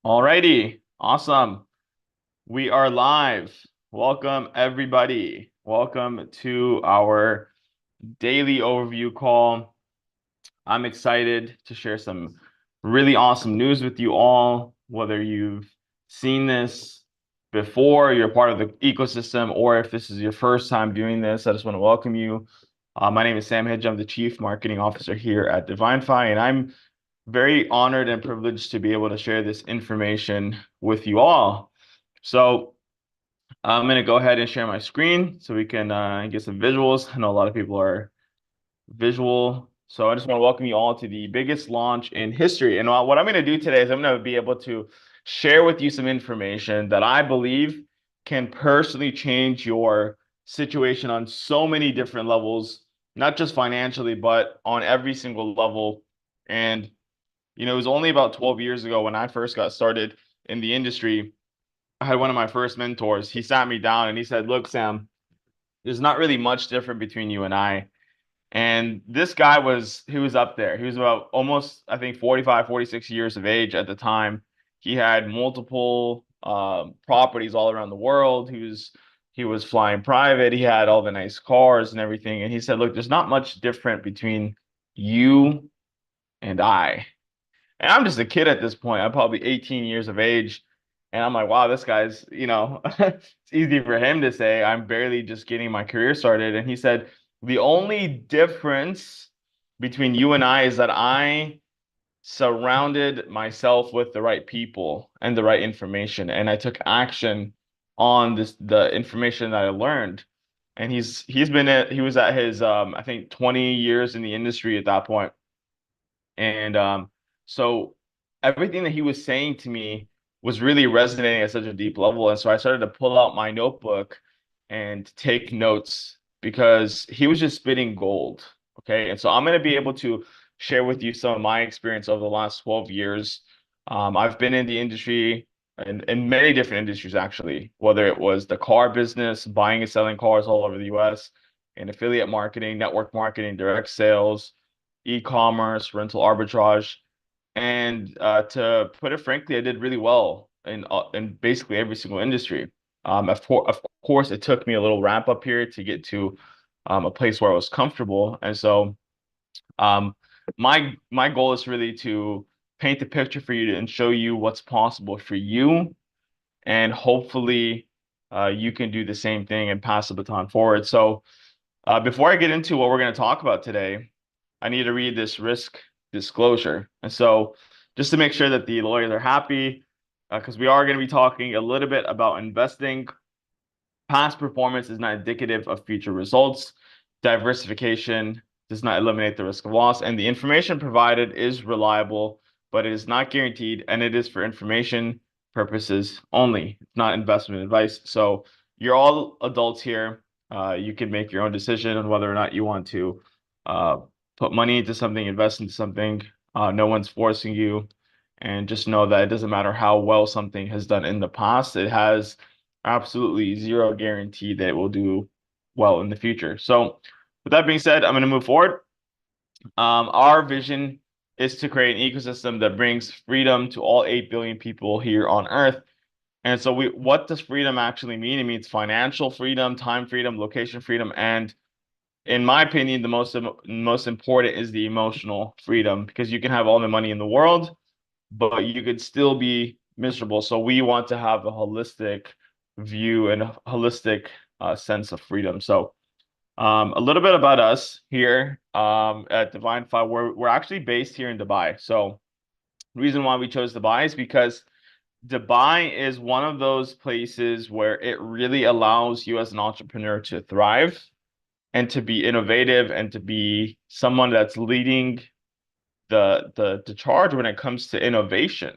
Alrighty, awesome. We are live. Welcome, everybody. Welcome to our daily overview call. I'm excited to share some really awesome news with you all, whether you've seen this before, you're part of the ecosystem, or if this is your first time doing this, I just want to welcome you. My name is Sam Hedge. I'm the Chief Marketing Officer here at Divinfi, and I'm very honored and privileged to be able to share this information with you all. So I'm going to go ahead and share my screen so we can get some visuals. I know a lot of people are visual. So I just want to welcome you all to the biggest launch in history. And what I'm going to do today is I'm going to be able to share with you some information that I believe can personally change your situation on so many different levels, not just financially, but on every single level. And it was only about 12 years ago when I first got started in the industry. I had one of my first mentors. He sat me down and he said, "Look, Sam, there's not really much different between you and I." And this guy he was up there. He was about almost, I think, 45, 46 years of age at the time. He had multiple properties all around the world. He was flying private. He had all the nice cars and everything. And he said, "Look, there's not much different between you and I." And I'm just a kid at this point. I'm probably 18 years of age. And I'm like, wow, this guy's, it's easy for him to say. I'm barely just getting my career started. And he said, the only difference between you and I is that I surrounded myself with the right people and the right information. And I took action on the information that I learned. And he was at his, I think 20 years in the industry at that point. And so everything that he was saying to me was really resonating at such a deep level. And so I started to pull out my notebook and take notes because he was just spitting gold. Okay. And so I'm going to be able to share with you some of my experience over the last 12 years. I've been in the industry in many different industries, actually, whether it was the car business, buying and selling cars all over the US, and affiliate marketing, network marketing, direct sales, e-commerce, rental arbitrage. And to put it frankly, I did really well in basically every single industry. Of course, it took me a little ramp up here to get to a place where I was comfortable. And so um, my goal is really to paint the picture for you and show you what's possible for you, and hopefully you can do the same thing and pass the baton forward. So before I get into what we're going to talk about today, I need to read this risk disclosure. And so, just to make sure that the lawyers are happy, because we are going to be talking a little bit about investing. Past performance is not indicative of future results. Diversification does not eliminate the risk of loss, and the information provided is reliable, but it is not guaranteed, and it is for information purposes only. It's not investment advice. So you're all adults here. You can make your own decision on whether or not you want to uh, put money into something, invest into something. No one's forcing you. And just know that it doesn't matter how well something has done in the past, it has absolutely zero guarantee that it will do well in the future. So, with that being said, I'm going to move forward. Our vision is to create an ecosystem that brings freedom to all 8 billion people here on Earth. And so, what does freedom actually mean? It means financial freedom, time freedom, location freedom, and in my opinion, the most important is the emotional freedom, because you can have all the money in the world, but you could still be miserable. So we want to have a holistic view and a holistic sense of freedom. So a little bit about us here at Divinfi. We're actually based here in Dubai. So the reason why we chose Dubai is because Dubai is one of those places where it really allows you as an entrepreneur to thrive and to be innovative and to be someone that's leading the charge when it comes to innovation,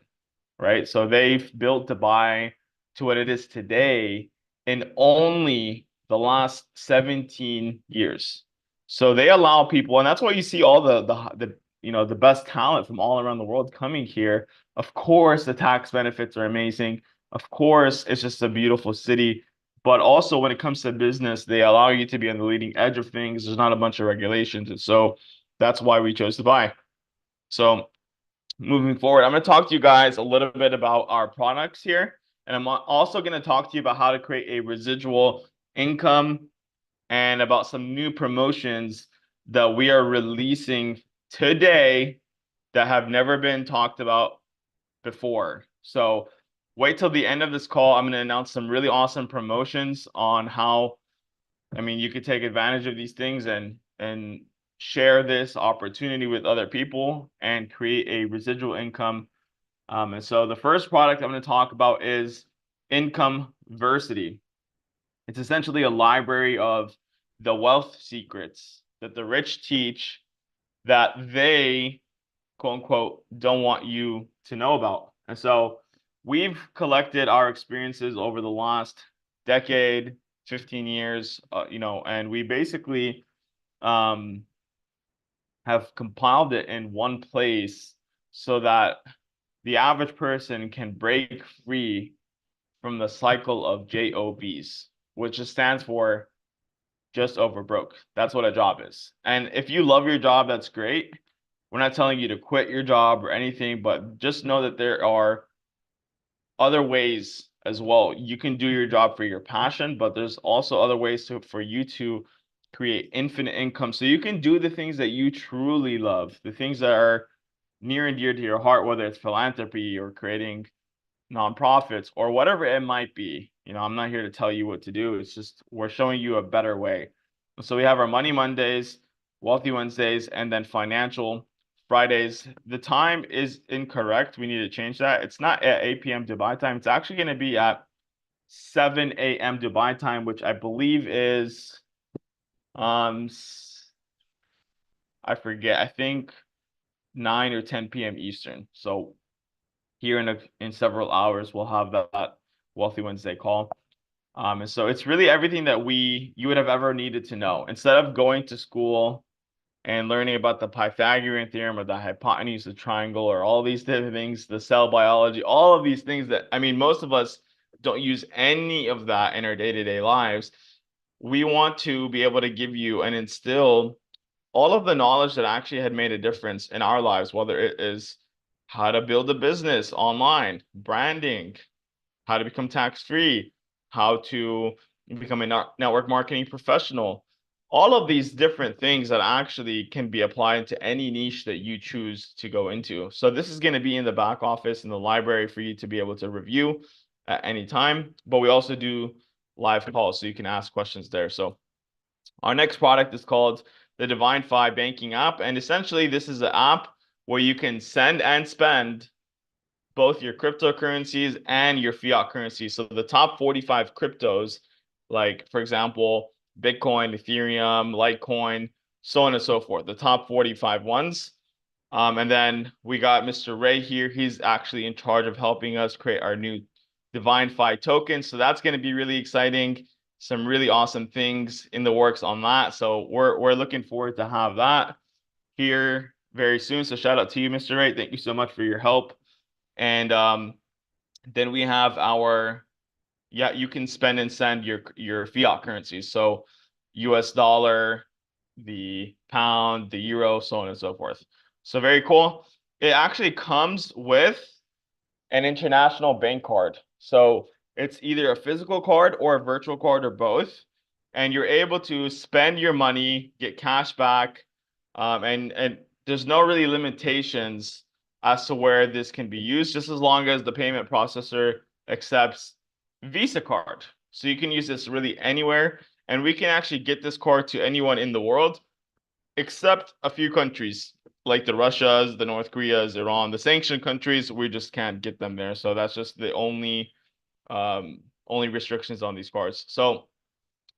right? So they've built Dubai to what it is today in only the last 17 years. So they allow people, and that's why you see all the best talent from all around the world coming here. Of course, the tax benefits are amazing. Of course, it's just a beautiful city. But also when it comes to business, they allow you to be on the leading edge of things. There's not a bunch of regulations. And so that's why we chose Dubai. So moving forward, I'm going to talk to you guys a little bit about our products here. And I'm also going to talk to you about how to create a residual income and about some new promotions that we are releasing today that have never been talked about before. So wait till the end of this call. I'm going to announce some really awesome promotions on how, I mean, you could take advantage of these things and share this opportunity with other people and create a residual income. And so the first product I'm going to talk about is Incomeversity. It's essentially a library of the wealth secrets that the rich teach that they, quote unquote, don't want you to know about. And so we've collected our experiences over the last decade, 15 years, and we basically um, have compiled it in one place so that the average person can break free from the cycle of JOBs, which just stands for just over broke. That's what a job is. And if you love your job, that's great. We're not telling you to quit your job or anything, but just know that there are other ways as well. You can do your job for your passion, but there's also other ways for you to create infinite income. So you can do the things that you truly love, the things that are near and dear to your heart, whether it's philanthropy or creating nonprofits or whatever it might be. I'm not here to tell you what to do. It's just we're showing you a better way. So we have our Money Mondays, Wealthy Wednesdays, and then Financial Fridays. The time is incorrect. We need to change that. It's not at 8 p.m. Dubai time. It's actually going to be at 7 a.m. Dubai time, which I believe is I forget. I think 9 or 10 p.m. Eastern. So here in several hours, we'll have that Wealthy Wednesday call. And so it's really everything that you would have ever needed to know. Instead of going to school and learning about the Pythagorean theorem or the hypotenuse of the triangle or all these different things, the cell biology, all of these things that, I mean, most of us don't use any of that in our day-to-day lives. We want to be able to give you and instill all of the knowledge that actually had made a difference in our lives, whether it is how to build a business online, branding, how to become tax-free, how to become a network marketing professional, all of these different things that actually can be applied to any niche that you choose to go into. So this is going to be in the back office in the library for you to be able to review at any time, but we also do live calls so you can ask questions there. So our next product is called the Divinfi banking app. And essentially this is an app where you can send and spend both your cryptocurrencies and your fiat currencies. So the top 45 cryptos, like for example, Bitcoin, Ethereum, Litecoin, so on and so forth, the top 45 ones. And then we got Mr. Ray here. He's actually in charge of helping us create our new Divinfi token. So that's going to be really exciting. Some really awesome things in the works on that. So we're looking forward to have that here very soon. So shout out to you, Mr. Ray. Thank you so much for your help. And then we have you can spend and send your fiat currencies. So US dollar, the pound, the euro, so on and so forth. So very cool. It actually comes with an international bank card. So it's either a physical card or a virtual card or both. And you're able to spend your money, get cash back, and there's no really limitations as to where this can be used, just as long as the payment processor accepts Visa card. So you can use this really anywhere, and we can actually get this card to anyone in the world, except a few countries like the Russias, the North Koreas, Iran, the sanctioned countries. We just can't get them there. So that's just the only restrictions on these cards. So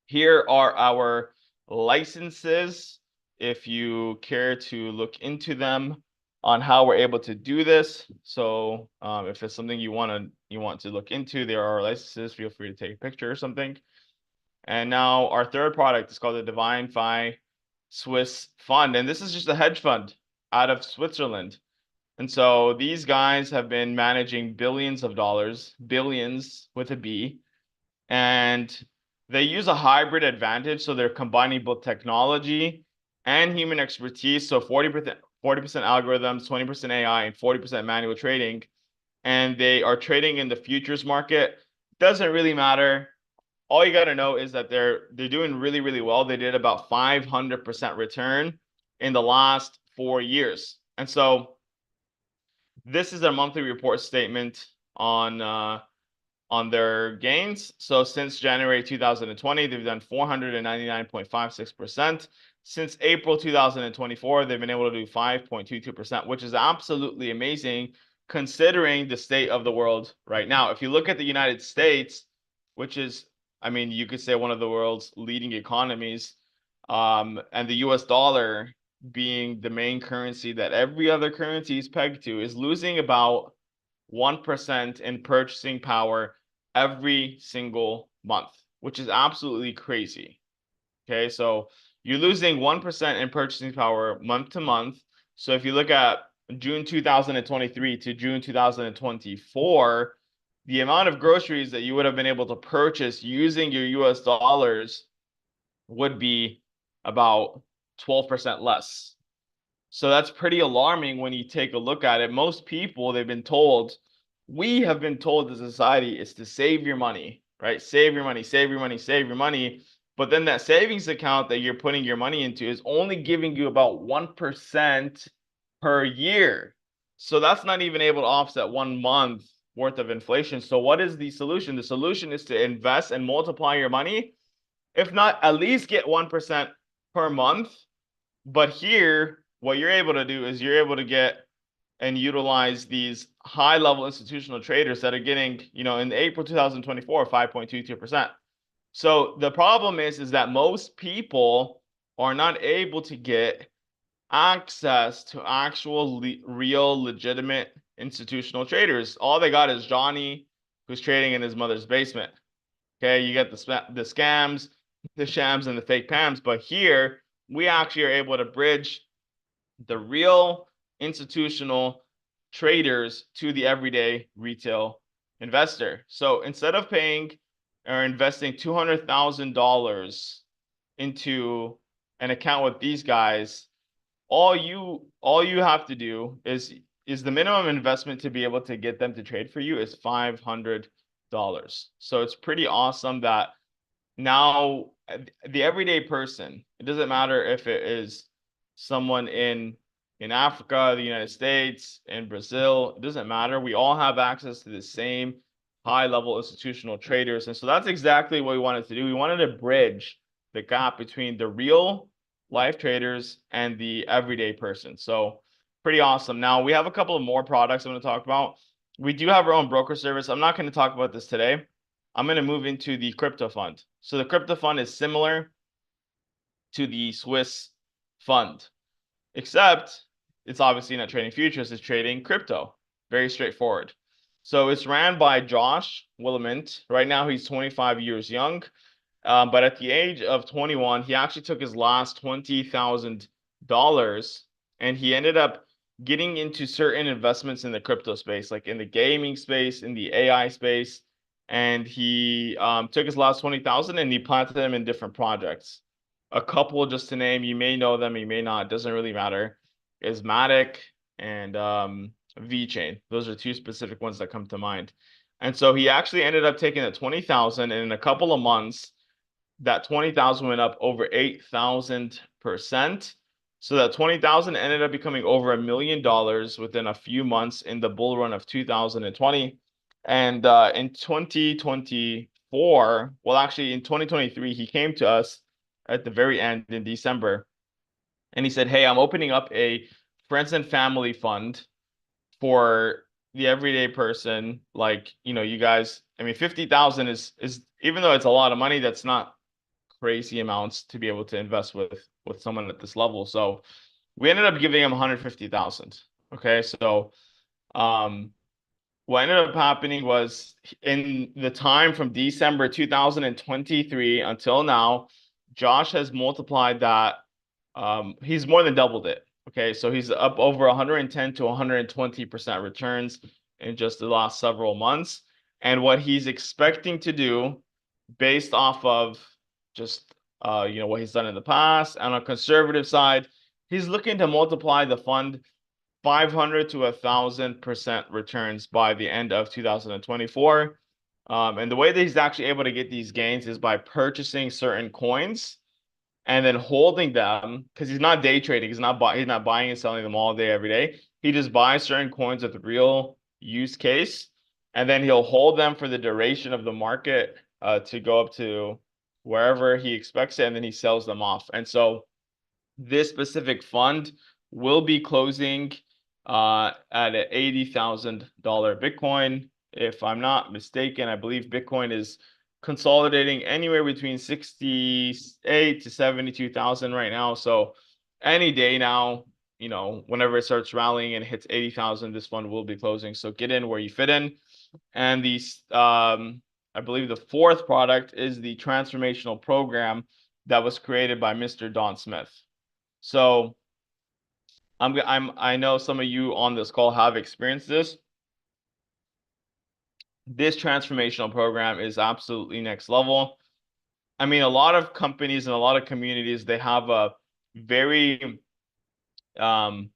here are our licenses if you care to look into them on how we're able to do this. So if it's something you want to look into, there are licenses. Feel free to take a picture or something. And now our third product is called the Divinfi Swiss Fund. And this is just a hedge fund out of Switzerland. And so these guys have been managing billions of dollars, billions with a B, and they use a hybrid advantage. So they're combining both technology and human expertise. So 40% algorithms, 20% AI, and 40% manual trading. And they are trading in the futures market. Doesn't really matter. All you got to know is that they're doing really, really well. They did about 500% return in the last 4 years. And so this is their monthly report statement on their gains. So since January 2020, they've done 499.56%. Since April 2024, they've been able to do 5.22%, which is absolutely amazing considering the state of the world right now. If you look at the United States, which is, I mean, you could say one of the world's leading economies, and the US dollar being the main currency that every other currency is pegged to, is losing about 1% in purchasing power every single month, which is absolutely crazy. Okay, so you're losing 1% in purchasing power month to month. So if you look at June 2023 to June 2024, the amount of groceries that you would have been able to purchase using your US dollars would be about 12% less. So that's pretty alarming when you take a look at it. Most people, we have been told as a society is to save your money, right? Save your money, save your money, save your money. But then that savings account that you're putting your money into is only giving you about 1% per year. So that's not even able to offset 1 month worth of inflation. So what is the solution? The solution is to invest and multiply your money. If not, at least get 1% per month. But here, what you're able to do is you're able to get and utilize these high-level institutional traders that are getting, in April 2024, 5.22%. So the problem is that most people are not able to get access to actual real legitimate institutional traders. All they got is Johnny, who's trading in his mother's basement. Okay, you get the scams, the shams, and the fake PAMs. But here, we actually are able to bridge the real institutional traders to the everyday retail investor. So instead of paying or investing $200,000 into an account with these guys, all you have to do is the minimum investment to be able to get them to trade for you is $500. So it's pretty awesome that now the everyday person, it doesn't matter if it is someone in Africa, the United States, in Brazil, it doesn't matter. We all have access to the same high-level institutional traders. And so that's exactly what we wanted to do. We wanted to bridge the gap between the real life traders and the everyday person. So pretty awesome. Now we have a couple of more products I'm going to talk about. We do have our own broker service. I'm not going to talk about this today. I'm going to move into the crypto fund. So the crypto fund is similar to the Swiss fund, except it's obviously not trading futures, it's trading crypto. Very straightforward. So it's ran by Josh Willamint. Right now he's 25 years young. But at the age of 21, he actually took his last $20,000 and he ended up getting into certain investments in the crypto space, like in the gaming space, in the AI space. And he took his last 20,000 and he planted them in different projects. A couple just to name, you may know them, you may not, doesn't really matter, is Matic and VeChain. Those are two specific ones that come to mind. And so he actually ended up taking that 20,000 and in a couple of months, that 20,000 went up over 8,000%. So that 20,000 ended up becoming over $1 million within a few months in the bull run of 2020. And in 2024, well, actually in 2023, he came to us at the very end in December. And he said, hey, I'm opening up a friends and family fund for the everyday person. Like, you guys, I mean, 50,000 is even though it's a lot of money, that's not crazy amounts to be able to invest with someone at this level. So we ended up giving him 150,000. Okay. So what ended up happening was in the time from December 2023 until now, Josh has multiplied that. He's more than doubled it. Okay. So he's up over 110 to 120% returns in just the last several months. And what he's expecting to do based off of just what he's done in the past, and on a conservative side, he's looking to multiply the fund 500 to 1,000% returns by the end of 2024. And the way that he's actually able to get these gains is by purchasing certain coins and then holding them, because he's not day trading. He's not buying and selling them all day every day. He just buys certain coins with real use case, and then he'll hold them for the duration of the market to go up to wherever he expects it, and then he sells them off. And so this specific fund will be closing at an $80,000 Bitcoin. If I'm not mistaken, I believe Bitcoin is consolidating anywhere between 68 to 72,000 right now. So any day now, whenever it starts rallying and hits 80,000, this fund will be closing. So get in where you fit in. And I believe the fourth product is the transformational program that was created by Mr. Don Smith. So I know some of you on this call have experienced this. This transformational program is absolutely next level. I mean, a lot of companies and a lot of communities, they have a very an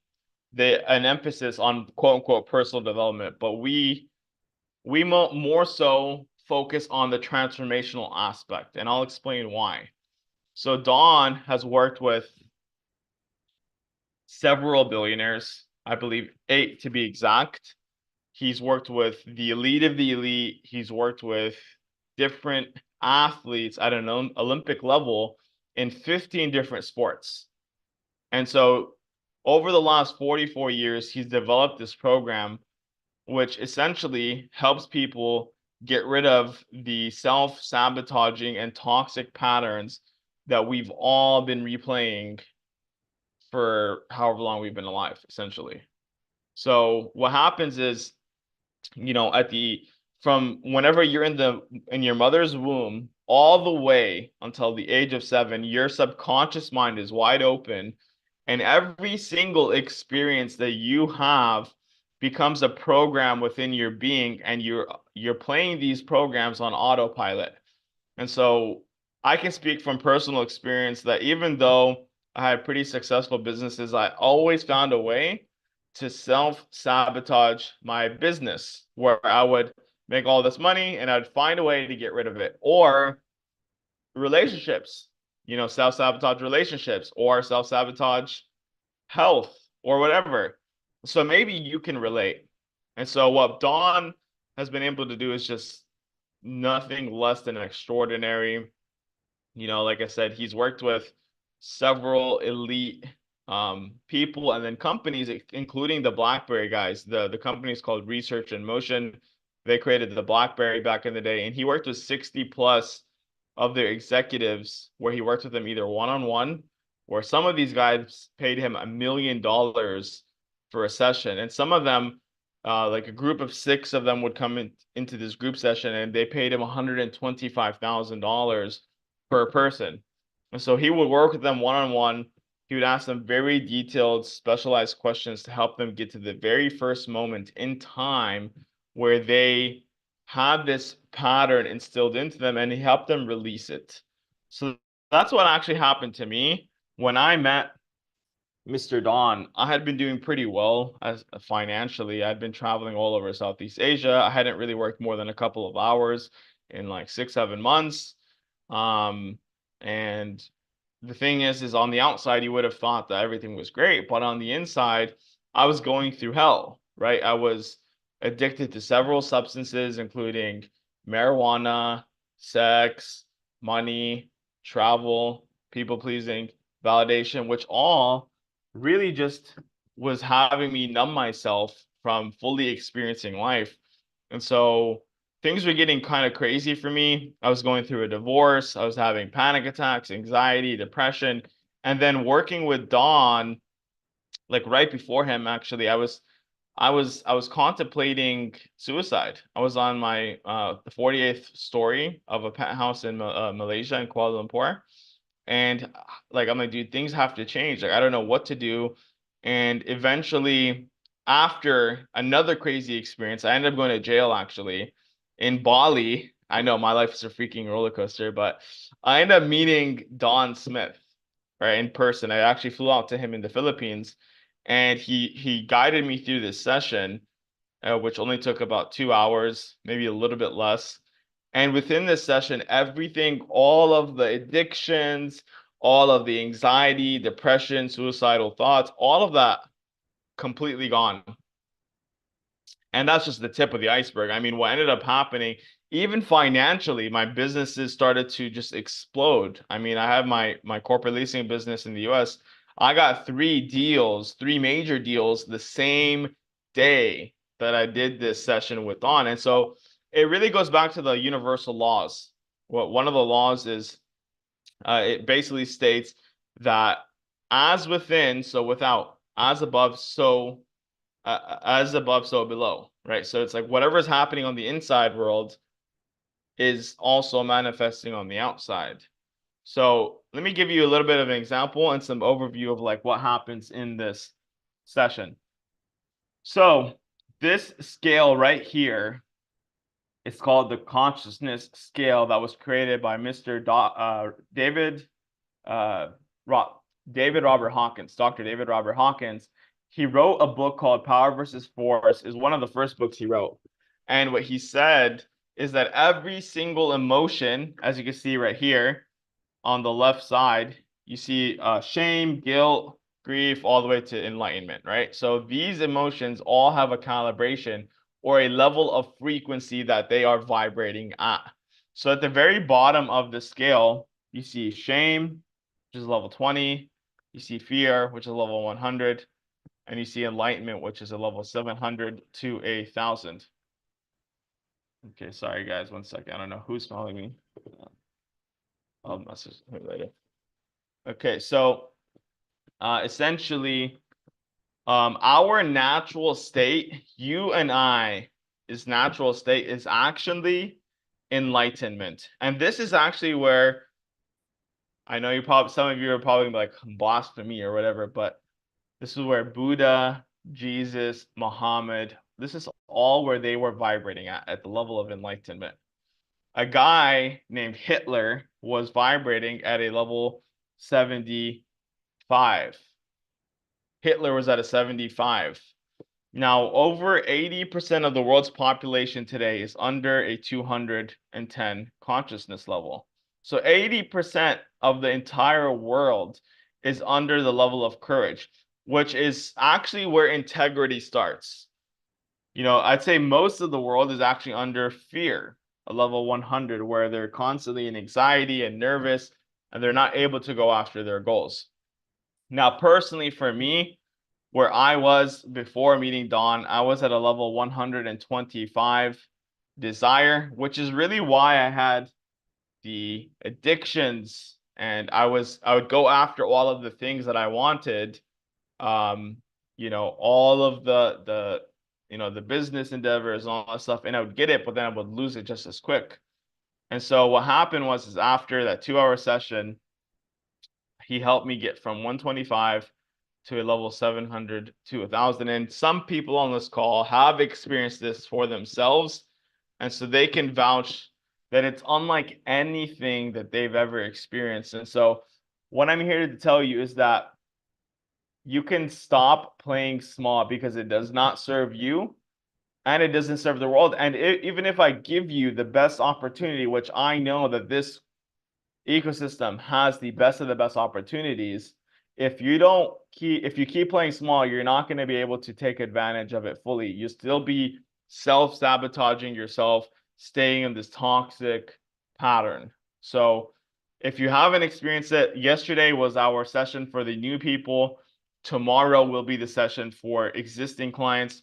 emphasis on quote unquote personal development, but we more so focus on the transformational aspect, and I'll explain why. So Don has worked with several billionaires, I believe 8 to be exact. He's worked with the elite of the elite. He's worked with different athletes at an Olympic level in 15 different sports. And so over the last 44 years, he's developed this program, which essentially helps people get rid of the self-sabotaging and toxic patterns that we've all been replaying for however long we've been alive, essentially. So what happens is, from whenever you're in your mother's womb all the way until the age of 7, your subconscious mind is wide open, and every single experience that you have becomes a program within your being, and you're playing these programs on autopilot. And so I can speak from personal experience that even though I had pretty successful businesses, I always found a way to self-sabotage my business, where I would make all this money and I'd find a way to get rid of it. Or relationships, self-sabotage relationships, or self-sabotage health, or whatever. So maybe you can relate. And so what Don has been able to do is just nothing less than extraordinary. Like I said, he's worked with several elite people and then companies, including the BlackBerry guys. The company is called Research in Motion. They created the BlackBerry back in the day, and he worked with 60 plus of their executives, where he worked with them either one-on-one, or some of these guys paid him $1 million for a session. And some of them, like a group of 6 of them would come into this group session, and they paid him $125,000 per person. And so he would work with them one-on-one. He would ask them very detailed, specialized questions to help them get to the very first moment in time where they had this pattern instilled into them, and he helped them release it. So that's what actually happened to me. When I met Mr. Don, I had been doing pretty well as financially. I'd been traveling all over Southeast Asia. I hadn't really worked more than a couple of hours in like 6, 7 months. And the thing is on the outside, you would have thought that everything was great, but on the inside, I was going through hell, right? I was addicted to several substances, including marijuana, sex, money, travel, people pleasing, validation, which all really just was having me numb myself from fully experiencing life. And so things were getting kind of crazy for me. I was going through a divorce. I was having panic attacks, anxiety, depression. And then working with Don, like right before him, actually, I was contemplating suicide. I was on my the 48th story of a penthouse in Malaysia, in Kuala Lumpur. And like, I'm like, dude, things have to change. Like, I don't know what to do. And eventually, after another crazy experience, I ended up going to jail, actually, in Bali. I know my life is a freaking roller coaster, but I ended up meeting Don Smith. right, in person. I actually flew out to him in the Philippines, and he guided me through this session, which only took about 2 hours, maybe a little bit less. And within this session, everything, all of the addictions, all of the anxiety, depression, suicidal thoughts, all of that completely gone. And that's just the tip of the iceberg. I mean, what ended up happening, even financially, my businesses started to just explode. I mean, I have my corporate leasing business in the US. I got three major deals the same day that I did this session with Don. And so it really goes back to the universal laws. What one of the laws is, it basically states that as within, so without, as above, so below, right? So it's like whatever's happening on the inside world is also manifesting on the outside. So let me give you a little bit of an example and some overview of like what happens in this session. So this scale right here, it's called the consciousness scale that was created by Mr. David uh, David Robert Hawkins, Dr. David Robert Hawkins. He wrote a book called Power versus Force, is one of the first books he wrote. And what he said is that every single emotion, as you can see right here on the left side, you see shame, guilt, grief, all the way to enlightenment, right? So these emotions all have a calibration or a level of frequency that they are vibrating at. So at the very bottom of the scale, you see shame, which is level 20. You see fear, which is level 100. And you see enlightenment, which is a level 700 to 1,000. Okay, sorry guys, 1 second. I don't know who's calling me. I'll message her later. Okay, so essentially, our natural state, you and I's natural state is actually enlightenment. And this is actually where I know some of you are probably like blasphemy or whatever, but this is where Buddha, Jesus, Muhammad, this is all where they were vibrating at the level of enlightenment. A guy named Hitler was vibrating at a level 75. Hitler was at a 75. Now, over 80% of the world's population today is under a 210 consciousness level. So 80% of the entire world is under the level of courage, which is actually where integrity starts. You know, I'd say most of the world is actually under fear, a level 100, where they're constantly in anxiety and nervous, and they're not able to go after their goals. Now, personally, for me, where I was before meeting Dawn, I was at a level 125 desire, which is really why I had the addictions and I would go after all of the things that I wanted. All of the business endeavors and all that stuff, and I would get it, but then I would lose it just as quick. And so what happened was after that 2 hour session, he helped me get from 125 to a level 700 to 1,000. And some people on this call have experienced this for themselves. And so they can vouch that it's unlike anything that they've ever experienced. And so what I'm here to tell you is that you can stop playing small because it does not serve you and it doesn't serve the world. And even if I give you the best opportunity, which I know that this ecosystem has the best of the best opportunities, if you keep playing small, you're not going to be able to take advantage of it fully. You still be self-sabotaging yourself, staying in this toxic pattern. So if you haven't experienced it, yesterday was our session for the new people. Tomorrow will be the session for existing clients.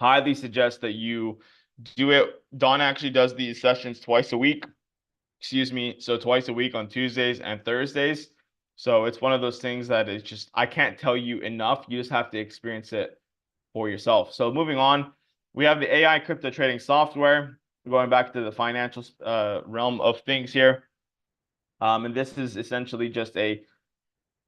Highly suggest that you do it. Dawn actually does these sessions twice a week. Excuse me. So twice a week on Tuesdays and Thursdays. So it's one of those things that is just, I can't tell you enough. You just have to experience it for yourself. So moving on, we have the AI crypto trading software. Going back to the financial realm of things here. And this is essentially just a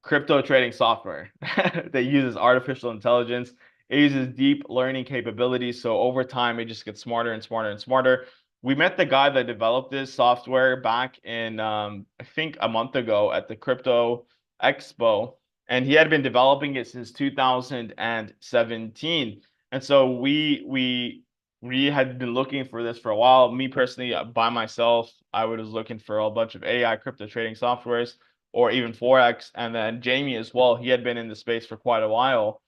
crypto trading software that uses artificial intelligence. It uses deep learning capabilities. So over time, it just gets smarter and smarter and smarter. We met the guy that developed this software back in, I think a month ago at the crypto Expo, and he had been developing it since 2017. And so we had been looking for this for a while. Me personally, by myself, I was looking for a bunch of AI crypto trading softwares or even Forex. And then Jamie as well, he had been in the space for quite a while.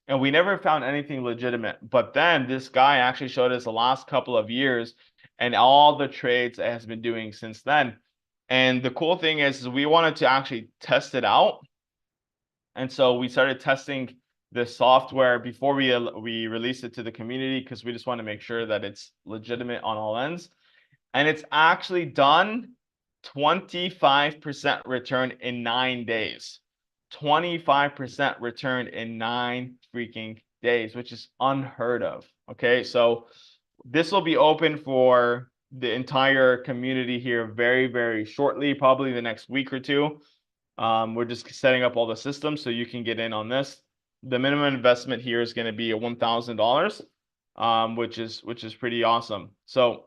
And we never found anything legitimate. But then this guy actually showed us the last couple of years and all the trades it has been doing since then. And the cool thing is we wanted to actually test it out. And so we started testing the software before we released it to the community because we just want to make sure that it's legitimate on all ends. And it's actually done 25% return in 9 days. 25% return in 9 freaking days, which is unheard of. Okay, so this will be open for the entire community here very, very shortly, probably the next week or two. We're just setting up all the systems so you can get in on this. The minimum investment here is going to be $1,000, which is pretty awesome. So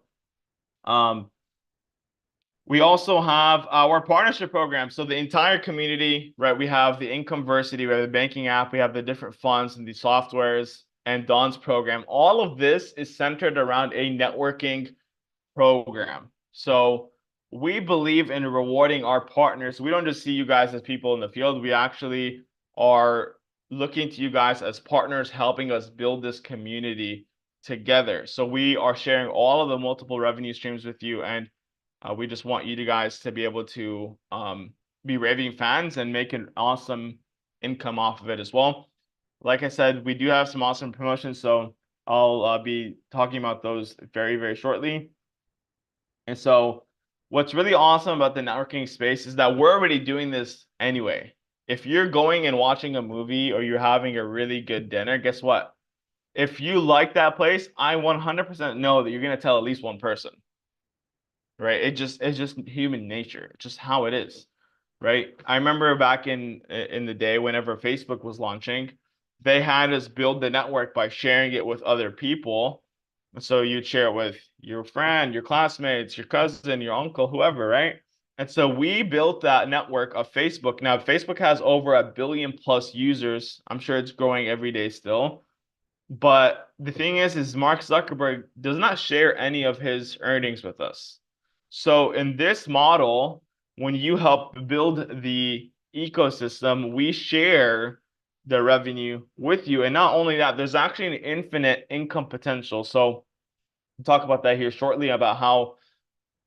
we also have our partnership program. So the entire community, right? We have the Incomeversity, we have the banking app, we have the different funds and the softwares and Don's program. All of this is centered around a networking program. So we believe in rewarding our partners. We don't just see you guys as people in the field. We actually are looking to you guys as partners, helping us build this community together. So we are sharing all of the multiple revenue streams with you, and we just want you guys to be able to be raving fans and make an awesome income off of it as well. Like I said, we do have some awesome promotions, so I'll be talking about those very, very shortly. And so what's really awesome about the networking space is that we're already doing this anyway. If you're going and watching a movie or you're having a really good dinner, guess what? If you like that place, I 100% know that you're going to tell at least one person, right? It's just human nature. It's just how it is, right? I remember back in the day whenever Facebook was launching, they had us build the network by sharing it with other people. So you'd share it with your friend, your classmates, your cousin, your uncle, whoever, right? And so we built that network of Facebook. Now, Facebook has over 1 billion plus users. I'm sure it's growing every day still. But the thing is Mark Zuckerberg does not share any of his earnings with us. So in this model, when you help build the ecosystem, we share the revenue with you. And not only that, there's actually an infinite income potential. So we'll talk about that here shortly, about how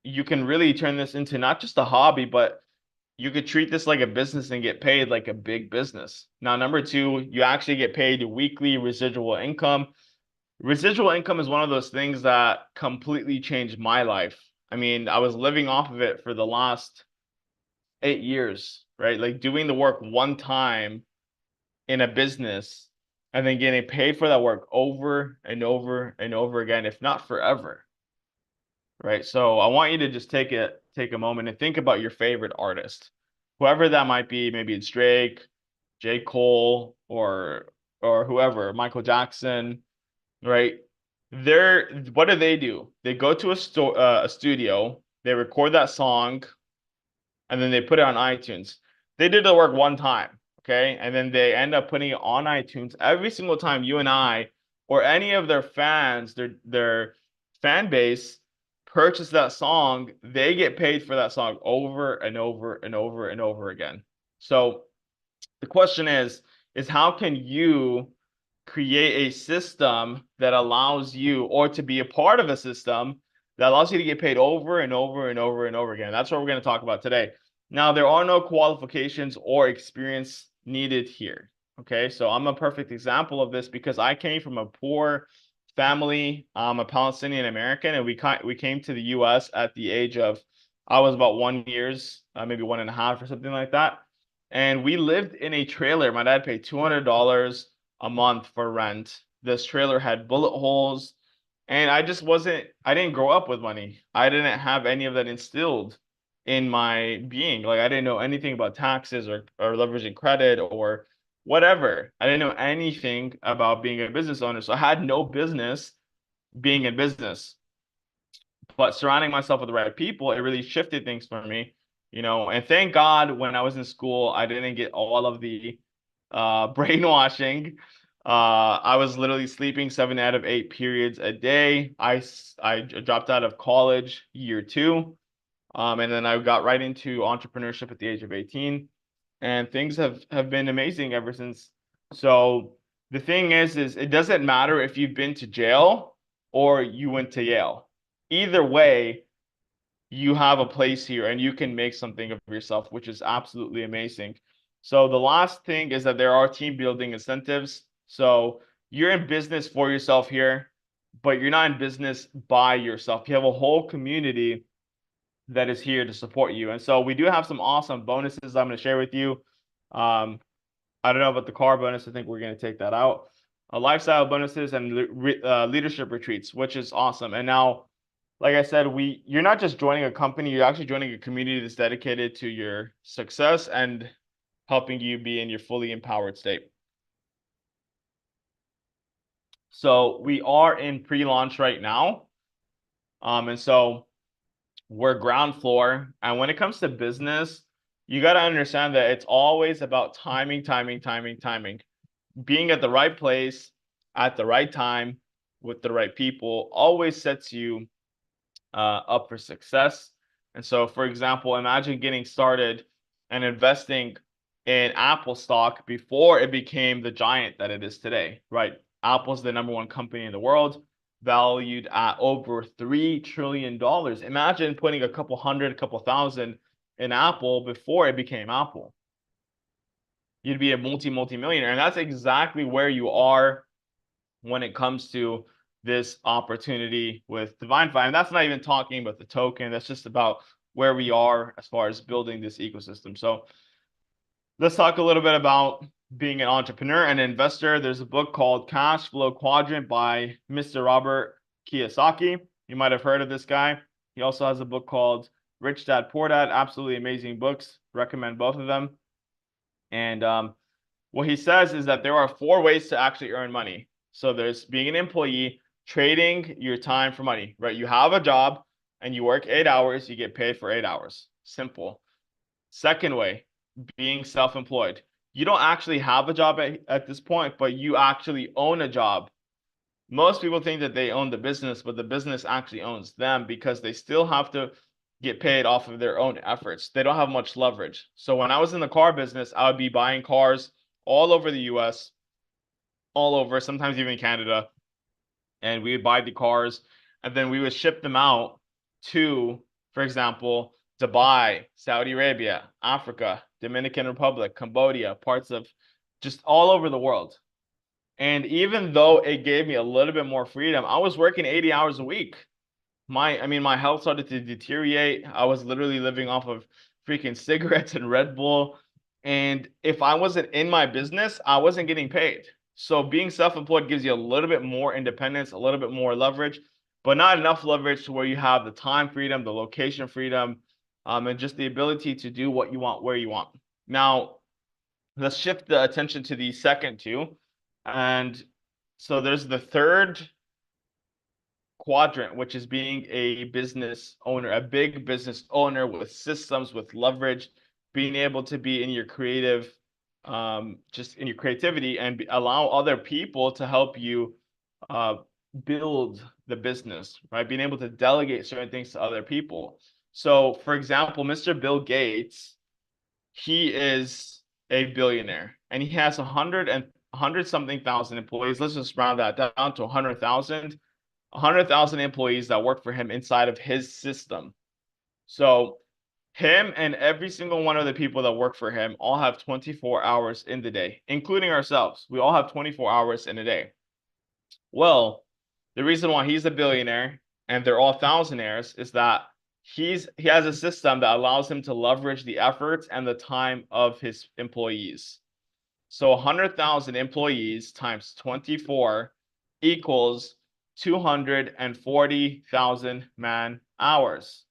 you can really turn this into not just a hobby, but you could treat this like a business and get paid like a big business. Now, number two, you actually get paid weekly residual income. Residual income is one of those things that completely changed my life. I mean, I was living off of it for the last 8 years, right? Like doing the work one time in a business and then getting paid for that work over and over and over again, if not forever, right? So I want you to just take a moment and think about your favorite artist, whoever that might be. Maybe it's Drake, J. Cole, or whoever, Michael Jackson, right? What do? They go to a studio, they record that song, and then they put it on iTunes. They did the work one time, okay? And then they end up putting it on iTunes every single time you and I or any of their fans, their fan base purchase that song, they get paid for that song over and over and over and over again. So the question is how can you create a system that allows you, or to be a part of a system that allows you to get paid over and over and over and over again? That's what we're going to talk about today. Now, there are no qualifications or experience needed here. Okay, so I'm a perfect example of this because I came from a poor family. I'm a Palestinian American, and we came to the US at the age of, I was about 1 year, maybe 1.5 or something like that. And we lived in a trailer. My dad paid $200 a month for rent. This trailer had bullet holes, and I didn't grow up with money. I didn't have any of that instilled in my being. Like, I didn't know anything about taxes or leveraging credit or whatever. I didn't know anything about being a business owner. So I had no business being in business. But surrounding myself with the right people, it really shifted things for me. And thank God when I was in school, I didn't get all of the brainwashing. I was literally sleeping 7 out of 8 periods a day. I dropped out of college year 2. And then I got right into entrepreneurship at the age of 18, and things have been amazing ever since. So the thing is it doesn't matter if you've been to jail or you went to Yale. Either way, you have a place here and you can make something of yourself, which is absolutely amazing. So the last thing is that there are team building incentives. So you're in business for yourself here, but you're not in business by yourself. You have a whole community that is here to support you. And so we do have some awesome bonuses I'm going to share with you. Um, I don't know about the car bonus. I think we're going to take that out. Lifestyle bonuses and leadership retreats, which is awesome. And now, like I said, you're not just joining a company, you're actually joining a community that's dedicated to your success and helping you be in your fully empowered state. So we are in pre-launch right now. And so we're ground floor. And when it comes to business, you got to understand that it's always about timing, timing, timing, timing. Being at the right place at the right time with the right people always sets you up for success. And so, for example, imagine getting started and investing in Apple stock before it became the giant that it is today, right? Apple's the #1 company in the world, valued at over $3 trillion. Imagine putting a couple hundred, a couple thousand in Apple before it became Apple. You'd be a multi-millionaire. And that's exactly where you are when it comes to this opportunity with Divinfi. And that's not even talking about the token. That's just about where we are as far as building this ecosystem. So let's talk a little bit about being an entrepreneur and an investor. There's a book called Cash Flow Quadrant by Mr. Robert Kiyosaki. You might have heard of this guy. He also has a book called Rich Dad Poor Dad. Absolutely amazing books. Recommend both of them. And what he says is that there are 4 ways to actually earn money. So there's being an employee, trading your time for money, right? You have a job and you work 8 hours, you get paid for 8 hours. Simple. Second way, being self-employed. You don't actually have a job at this point, but you actually own a job. Most people think that they own the business, but the business actually owns them because they still have to get paid off of their own efforts. They don't have much leverage. So when I was in the car business, I would be buying cars all over the US, all over, sometimes even Canada. And we would buy the cars and then we would ship them out to, for example, Dubai, Saudi Arabia, Africa, Dominican Republic, Cambodia, parts of just all over the world. And even though it gave me a little bit more freedom, I was working 80 hours a week. My health started to deteriorate. I was literally living off of freaking cigarettes and Red Bull. And if I wasn't in my business, I wasn't getting paid. So being self-employed gives you a little bit more independence, a little bit more leverage, but not enough leverage to where you have the time freedom, the location freedom, and just the ability to do what you want, where you want. Now, let's shift the attention to the second two. And so there's the third quadrant, which is being a business owner, a big business owner with systems, with leverage, being able to be in your creative, just in your creativity and allow other people to help you build the business, right? Being able to delegate certain things to other people. So, for example, Mr. Bill Gates, he is a billionaire and he has 100 something thousand employees. Let's just round that down to 100,000. 100,000 employees that work for him inside of his system. So him and every single one of the people that work for him all have 24 hours in the day, including ourselves. We all have 24 hours in a day. Well, the reason why he's a billionaire and they're all thousandaires is that he has a system that allows him to leverage the efforts and the time of his employees. So 100,000 employees times 24 equals 240,000 man hours.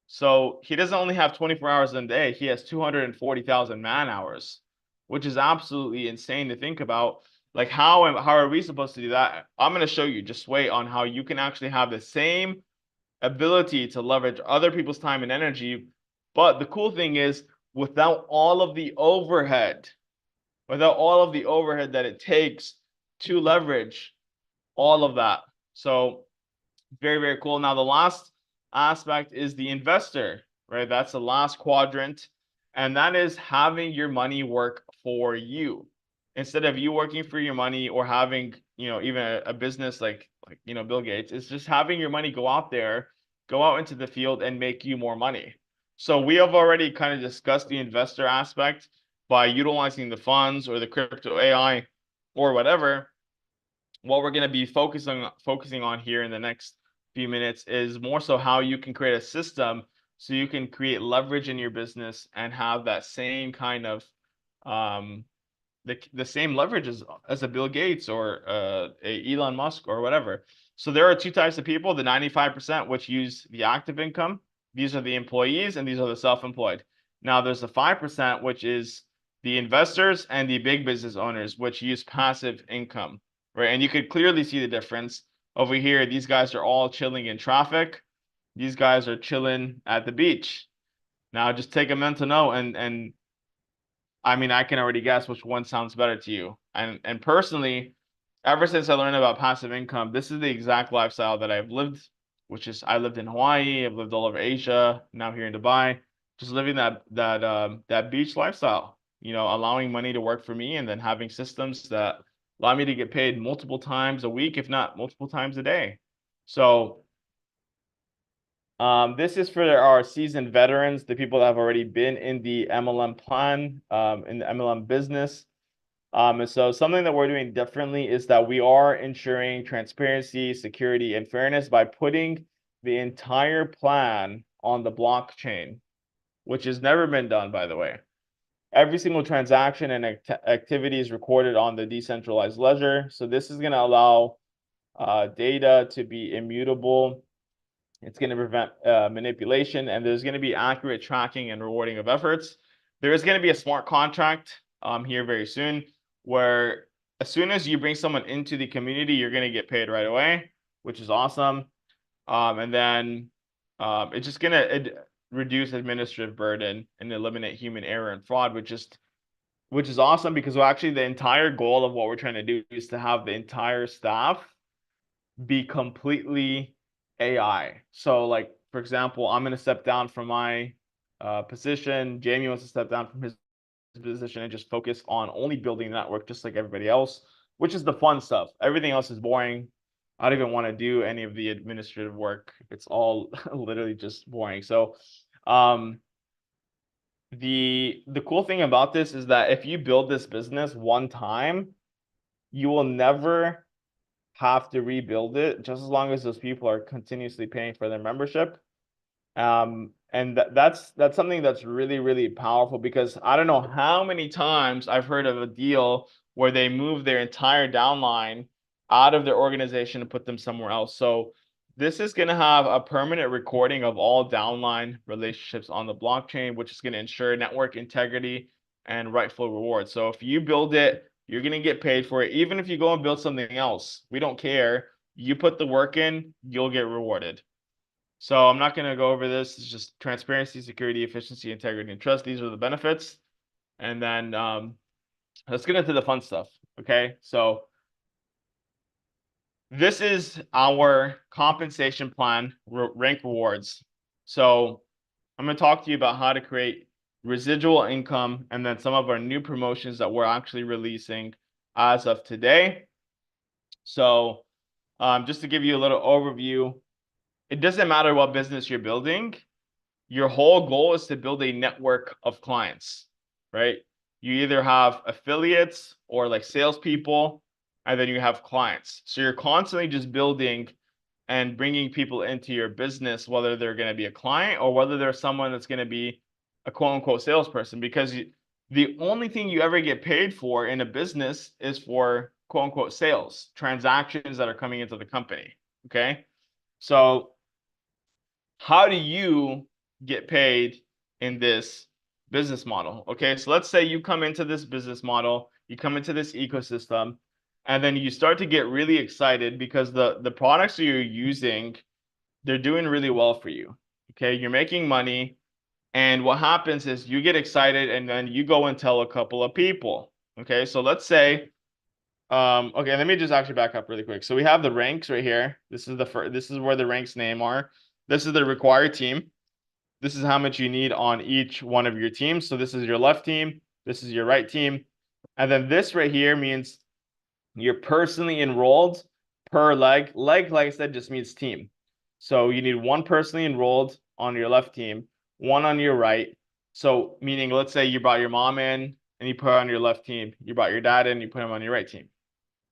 So he doesn't only have 24 hours in a day, he has 240,000 man hours, which is absolutely insane to think about. Like how are we supposed to do that? I'm going to show you, just wait, on how you can actually have the same ability to leverage other people's time and energy But the cool thing is, without all of the overhead, that it takes to leverage all of that. So very, very cool. Now, the last aspect is the investor, right? That's the last quadrant. And that is having your money work for you. Instead of you working for your money or having, even a business like Bill Gates, it's just having your money go out there, go out into the field and make you more money. So we have already kind of discussed the investor aspect by utilizing the funds or the crypto AI or whatever. What we're going to be focusing on here in the next few minutes is more so how you can create a system so you can create leverage in your business and have that same kind of the same leverage as a Bill Gates or a Elon Musk or whatever. So there are two types of people: the 95%, which use the active income. These are the employees, and these are the self-employed. Now there's the 5%, which is the investors and the big business owners, which use passive income, right? And you could clearly see the difference over here. These guys are all chilling in traffic. These guys are chilling at the beach. Now just take a mental note and I mean, I can already guess which one sounds better to you. And personally, ever since I learned about passive income, this is the exact lifestyle that I've lived, which is I lived in Hawaii, I've lived all over Asia, now here in Dubai, just living that beach lifestyle, allowing money to work for me and then having systems that allow me to get paid multiple times a week, if not multiple times a day. So this is for our seasoned veterans, the people that have already been in the MLM plan, in the MLM business. And so something that we're doing differently is that we are ensuring transparency, security, and fairness by putting the entire plan on the blockchain, which has never been done, by the way. Every single transaction and activity is recorded on the decentralized ledger. So this is going to allow data to be immutable. It's going to prevent manipulation, and there's going to be accurate tracking and rewarding of efforts. There is going to be a smart contract here very soon, where as soon as you bring someone into the community, you're going to get paid right away, which is awesome. And then it's just going to reduce administrative burden and eliminate human error and fraud, which is awesome, because actually the entire goal of what we're trying to do is to have the entire staff be completely AI. So like, for example, I'm going to step down from my position. Jamie wants to step down from his position and just focus on only building the network, just like everybody else, which is the fun stuff. Everything else is boring. I don't even want to do any of the administrative work. It's all literally just boring. So the cool thing about this is that if you build this business one time, you will never have to rebuild it, just as long as those people are continuously paying for their membership. And that's something that's really, really powerful, because I don't know how many times I've heard of a deal where they move their entire downline out of their organization and put them somewhere else. So this is going to have a permanent recording of all downline relationships on the blockchain, which is going to ensure network integrity and rightful reward. So if you build it, you're going to get paid for it. Even if you go and build something else, we don't care. You put the work in, you'll get rewarded. So I'm not going to go over this. It's just transparency, security, efficiency, integrity, and trust. These are the benefits. And then let's get into the fun stuff. Okay. So this is our compensation plan, rank rewards. So I'm going to talk to you about how to create residual income, and then some of our new promotions that we're actually releasing as of today. So just to give you a little overview, it doesn't matter what business you're building. Your whole goal is to build a network of clients, right? You either have affiliates or like salespeople, and then you have clients. So you're constantly just building and bringing people into your business, whether they're going to be a client or whether they're someone that's going to be a quote unquote salesperson, because the only thing you ever get paid for in a business is for quote unquote sales, transactions that are coming into the company. Okay. So how do you get paid in this business model? Okay, so let's say you come into this business model, you come into this ecosystem, and then you start to get really excited because the products that you're using, they're doing really well for you. Okay, you're making money. And what happens is you get excited and then you go and tell a couple of people. Okay, so let's say, okay, let me just actually back up really quick. So we have the ranks right here. This is this is where the ranks name are. This is the required team. This is how much you need on each one of your teams. So this is your left team. This is your right team. And then this right here means you're personally enrolled per leg. Leg, like I said, just means team. So you need one personally enrolled on your left team, one on your right. So meaning, let's say you brought your mom in and you put her on your left team. You brought your dad in, you put him on your right team.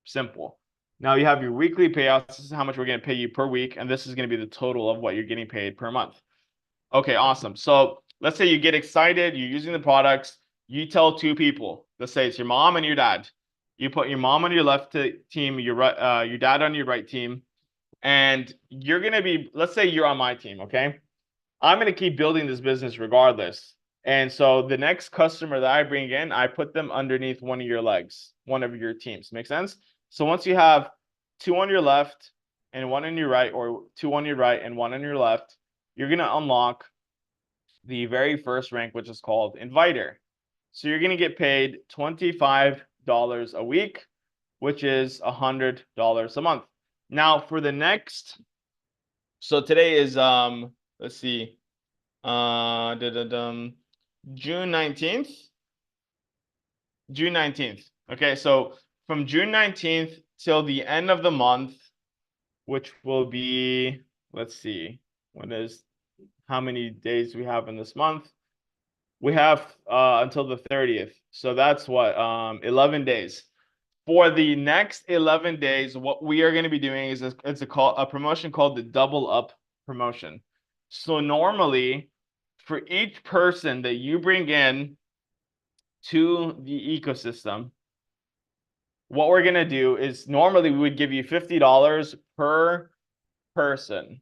Simple. Now you have your weekly payouts. This is how much we're going to pay you per week. And this is going to be the total of what you're getting paid per month. Okay, awesome. So let's say you get excited, you're using the products, you tell two people. Let's say it's your mom and your dad. You put your mom on your left team, your dad on your right team, and you're gonna be, let's say you're on my team, okay? I'm gonna keep building this business regardless. And so the next customer that I bring in, I put them underneath one of your legs, one of your teams. Make sense? So once you have two on your left and one on your right, or two on your right and one on your left, you're going to unlock the very first rank, which is called Inviter. So you're going to get paid $25 a week, which is $100 a month. Now for the next, so today is, let's see, June 19th. June 19th. Okay, so from June 19th till the end of the month, which will be, let's see, how many days we have in this month? We have until the 30th. So that's what, 11 days. For the next 11 days, what we are going to be doing is it's a promotion called the Double Up promotion. So normally, for each person that you bring in to the ecosystem, what we're going to do is normally we would give you $50 per person.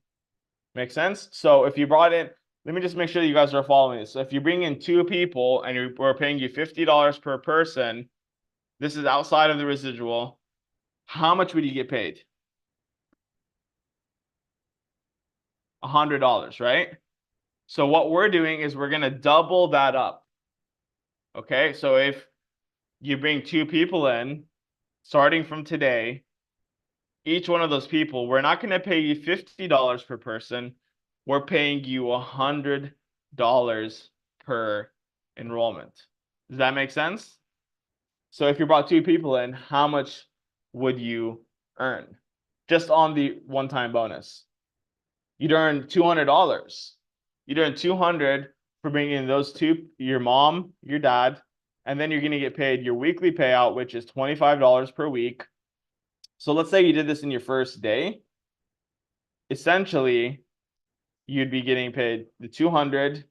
Make sense? So if you brought in, let me just make sure that you guys are following this. So if you bring in two people and we're paying you $50 per person, this is outside of the residual. How much would you get paid? $100, right? So what we're doing is we're going to double that up. Okay, so if you bring two people in, starting from today, each one of those people, we're not going to pay you $50 per person. We're paying you $100 per enrollment. Does that make sense? So if you brought two people in, how much would you earn just on the one-time bonus? You'd earn $200. You'd earn $200 for bringing in those two, your mom, your dad, and then you're going to get paid your weekly payout, which is $25 per week. So let's say you did this in your first day. Essentially, you'd be getting paid the 200,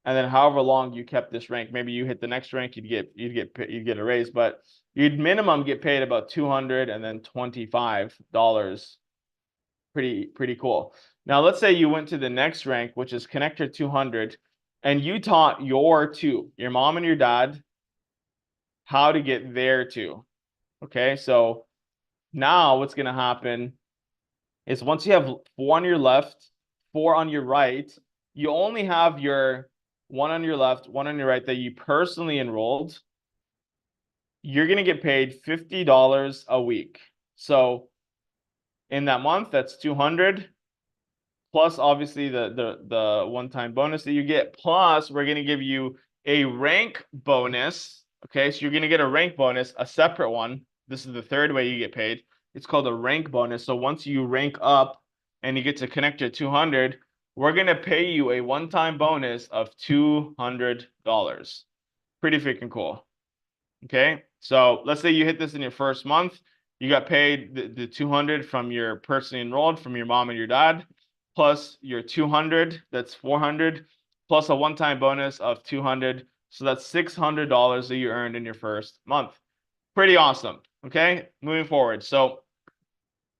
and then however long you kept this rank, maybe you hit the next rank, you'd get a raise, but you'd minimum get paid about 200 and then $25. Pretty cool. Now let's say you went to the next rank, which is connector 200, and you taught your mom and your dad, how to get there too. Okay, so now what's going to happen is once you have 4 on your left, 4 on your right, you only have your 1 on your left, 1 on your right that you personally enrolled. You're going to get paid $50 a week. So in that month, that's 200 plus obviously the one-time bonus that you get. Plus, we're going to give you a rank bonus. Okay, so you're going to get a rank bonus, a separate one. This is the third way you get paid. It's called a rank bonus. So once you rank up and you get to connector 200, we're going to pay you a one-time bonus of $200. Pretty freaking cool. Okay, so let's say you hit this in your first month. You got paid the 200 from your personally enrolled, from your mom and your dad, plus your 200, that's 400, plus a one-time bonus of 200. So that's $600 that you earned in your first month. Pretty awesome. Okay, moving forward. So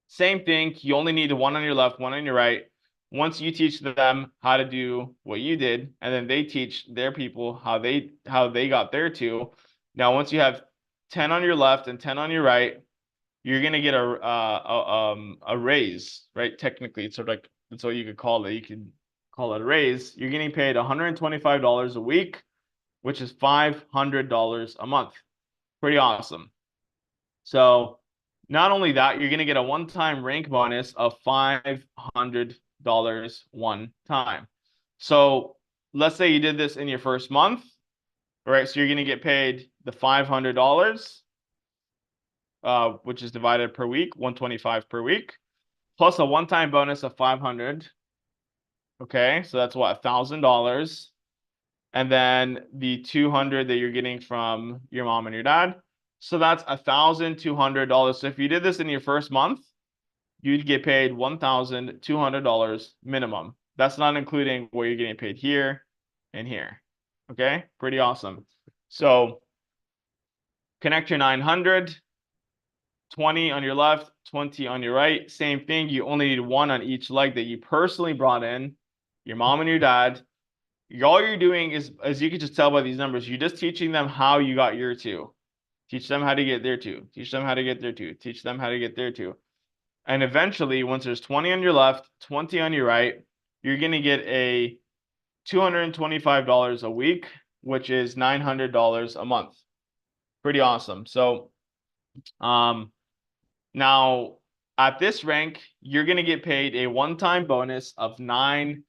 same thing. You only need 1 on your left, 1 on your right. Once you teach them how to do what you did, and then they teach their people how they got there too. Now, once you have 10 on your left and 10 on your right, you're gonna get a raise, right? Technically, it's sort of like that's what you could call it. You could call it a raise, you're getting paid $125 a week, which is $500 a month. Pretty awesome. So not only that, you're going to get a one-time rank bonus of $500 one time. So let's say you did this in your first month, right? So you're going to get paid the $500, which is divided per week, 125 per week, plus a one-time bonus of 500. Okay, so that's what, $1,000. And then the 200 that you're getting from your mom and your dad. So that's $1,200. So if you did this in your first month, you'd get paid $1,200 minimum. That's not including what you're getting paid here and here. Okay, pretty awesome. So connect your 900, 20 on your left, 20 on your right. Same thing. You only need one on each leg that you personally brought in, your mom and your dad. All you're doing is, as you can just tell by these numbers, you're just teaching them how you got your two. Teach them how to get their two. Teach them how to get their two. Teach them how to get their two. And eventually, once there's 20 on your left, 20 on your right, you're going to get a $225 a week, which is $900 a month. Pretty awesome. So now at this rank, you're going to get paid a one-time bonus of $900.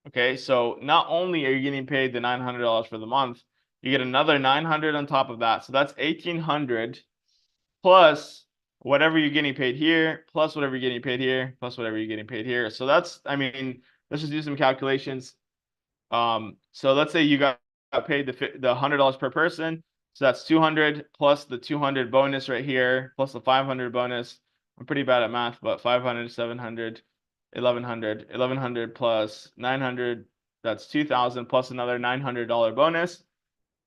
Okay, so not only are you getting paid the $900 for the month, you get another $900 on top of that. So that's $1,800 plus whatever you're getting paid here, plus whatever you're getting paid here, plus whatever you're getting paid here. So that's, I mean, let's just do some calculations. So let's say you got paid the $100 per person. So that's 200 plus the 200 bonus right here, plus the 500 bonus. I'm pretty bad at math, but 500, 700, 1100 plus 900, that's 2,000 plus another $900 bonus.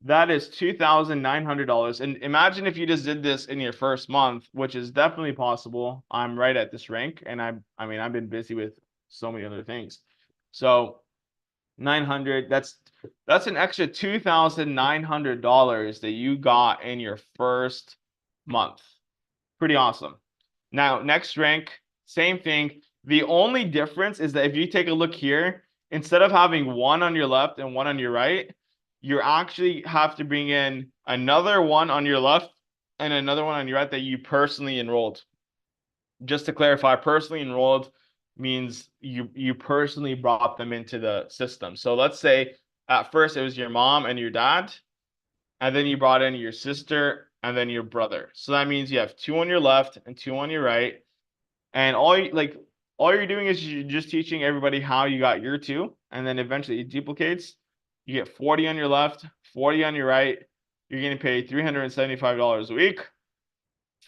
That is $2,900. And imagine if you just did this in your first month, which is definitely possible. I'm right at this rank, and I mean, I've been busy with so many other things. So 900, that's an extra $2,900 that you got in your first month. Pretty awesome. Now, next rank, same thing. The only difference is that if you take a look here, instead of having one on your left and one on your right, you actually have to bring in another one on your left and another one on your right that you personally enrolled. Just to clarify, personally enrolled means you personally brought them into the system. So let's say at first it was your mom and your dad, and then you brought in your sister and then your brother. So that means you have two on your left and two on your right. And all you're doing is you're just teaching everybody how you got your two, and then eventually it duplicates. You get 40 on your left, 40 on your right. You're getting paid $375 a week,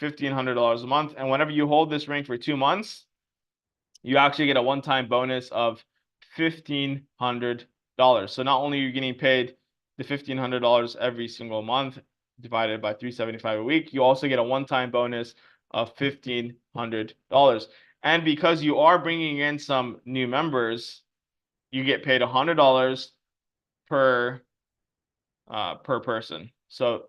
$1,500 a month. And whenever you hold this rank for 2 months, you actually get a one-time bonus of $1,500. So not only are you getting paid the $1,500 every single month divided by 375 a week, you also get a one-time bonus of $1,500. And because you are bringing in some new members, you get paid $100 per person. So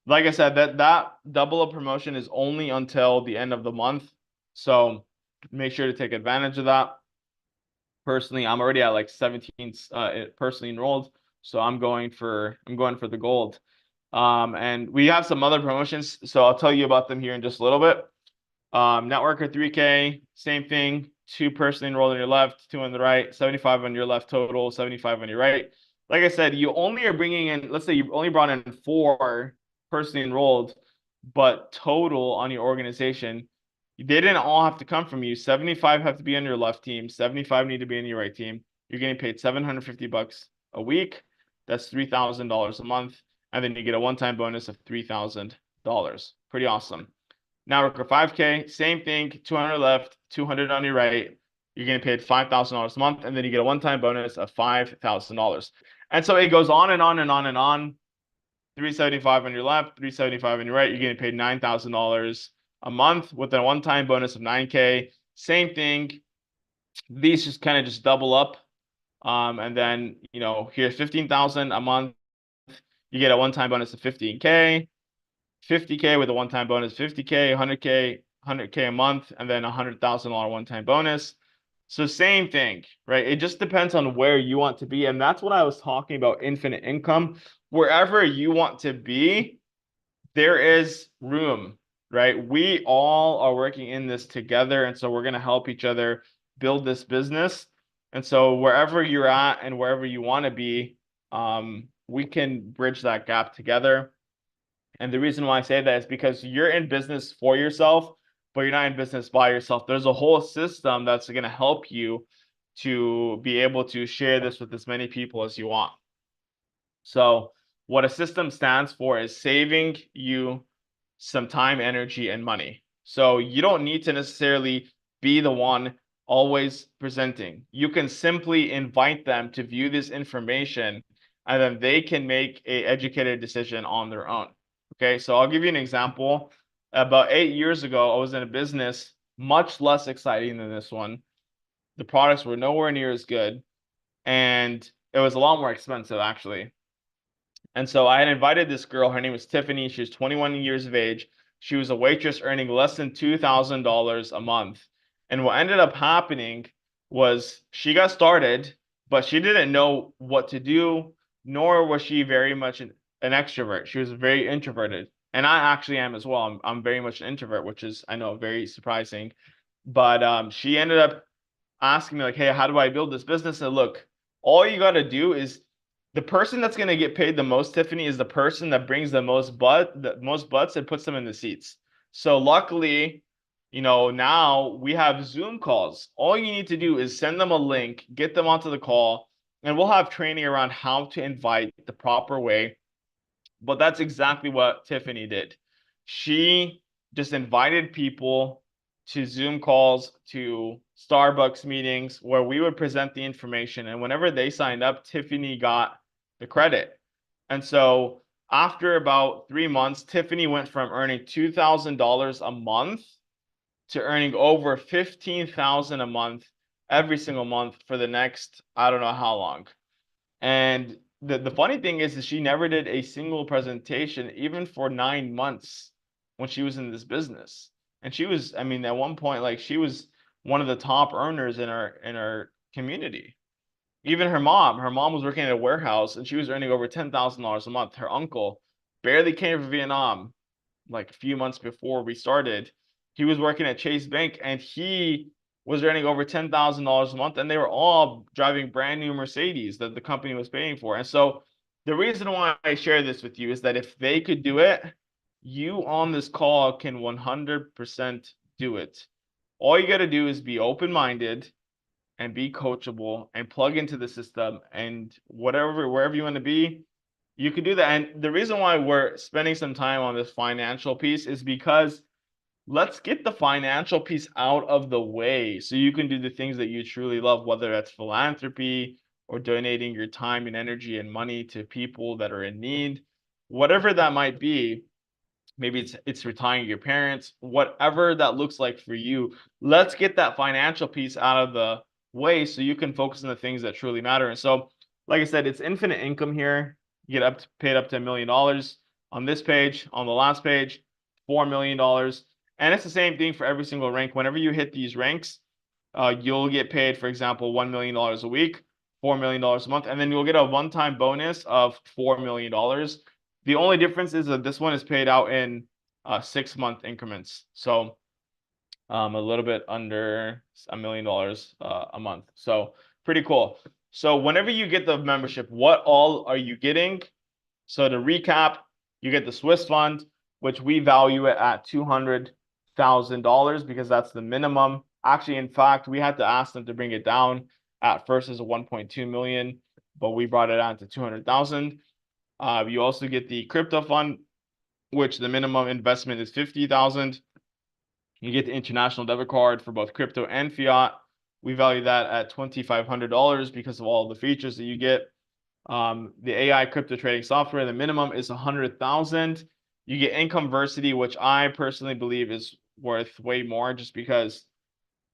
like I said, that double up promotion is only until the end of the month. So make sure to take advantage of that. Personally, I'm already at like 17 personally enrolled, so I'm going for the gold. And we have some other promotions, so I'll tell you about them here in just a little bit. Networker 3K, same thing. 2 personally enrolled on your left, 2 on the right, 75 on your left total, 75 on your right. Like I said, you only are bringing in, let's say you only brought in 4 personally enrolled, but total on your organization, they didn't all have to come from you. 75 have to be on your left team, 75 need to be on your right team. You're getting paid $750 a week. That's $3,000 a month. And then you get a one-time bonus of $3,000. Pretty awesome. Now worker 5K, same thing, 200 left, 200 on your right. You're getting paid $5,000 a month, and then you get a one-time bonus of $5,000. And so it goes on and on and on and on. 375 on your left, 375 on your right. You're getting paid $9,000 a month with a one-time bonus of 9K. Same thing. These just kind of just double up. And then, here's 15,000 a month. You get a one-time bonus of 15K. 50K with a one-time bonus, 50K, 100K a month, and then $100,000 one-time bonus. So same thing, right? It just depends on where you want to be. And that's what I was talking about, infinite income. Wherever you want to be, there is room, right? We all are working in this together. And so we're going to help each other build this business. And so wherever you're at and wherever you want to be, we can bridge that gap together. And the reason why I say that is because you're in business for yourself, but you're not in business by yourself. There's a whole system that's going to help you to be able to share this with as many people as you want. So what a system stands for is saving you some time, energy, and money. So you don't need to necessarily be the one always presenting. You can simply invite them to view this information, and then they can make a educated decision on their own. Okay, so I'll give you an example. About 8 years ago, I was in a business much less exciting than this one. The products were nowhere near as good, and it was a lot more expensive, actually. And so I had invited this girl. Her name was Tiffany. She was 21 years of age. She was a waitress earning less than $2,000 a month. And what ended up happening was she got started, but she didn't know what to do, nor was she very much an extrovert. She was very introverted. And I actually am as well. I'm very much an introvert, which is, I know, very surprising. But she ended up asking me like, hey, how do I build this business? And look, all you got to do is the person that's going to get paid the most, Tiffany, is the person that brings the most butts and puts them in the seats. So luckily, now we have Zoom calls. All you need to do is send them a link, get them onto the call, and we'll have training around how to invite the proper way. But that's exactly what Tiffany did. She just invited people to Zoom calls, to Starbucks meetings where we would present the information. And whenever they signed up, Tiffany got the credit. And so after about 3 months, Tiffany went from earning $2,000 a month to earning over $15,000 a month every single month for the next, I don't know how long. And the funny thing is she never did a single presentation, even for 9 months when she was in this business. And she was, I mean, at one point, like she was one of the top earners in her community. Even her mom was working at a warehouse and she was earning over $10,000 a month. Her uncle barely came from Vietnam like a few months before we started. He was working at Chase Bank and he was earning over $10,000 a month, and they were all driving brand new Mercedes that the company was paying for. And so the reason why I share this with you is that if they could do it, you on this call can 100% do it. All you got to do is be open-minded and be coachable and plug into the system, and wherever you want to be, you can do that. And the reason why we're spending some time on this financial piece is because let's get the financial piece out of the way so you can do the things that you truly love, whether that's philanthropy or donating your time and energy and money to people that are in need, whatever that might be. Maybe it's retiring your parents, whatever that looks like for you. Let's get that financial piece out of the way so you can focus on the things that truly matter. And so, like I said, it's infinite income here. You get paid up to $1 million on this page. On the last page, $4 million. And it's the same thing for every single rank. Whenever you hit these ranks, you'll get paid, for example, $1 million a week, $4 million a month, and then you'll get a one-time bonus of $4 million. The only difference is that this one is paid out in 6-month increments. So a little bit under $1 million a month. So pretty cool. So whenever you get the membership, what all are you getting? So to recap, you get the Swiss fund, which we value it at $200,000 because that's the minimum. Actually, in fact, we had to ask them to bring it down. At first, it's 1.2 million, but we brought it down to 200,000. You also get the crypto fund, which the minimum investment is 50,000. You get the international debit card for both crypto and fiat. We value that at $2,500 because of all the features that you get. The AI crypto trading software, the minimum is 100,000. You get Incomeversity, which I personally believe is worth way more just because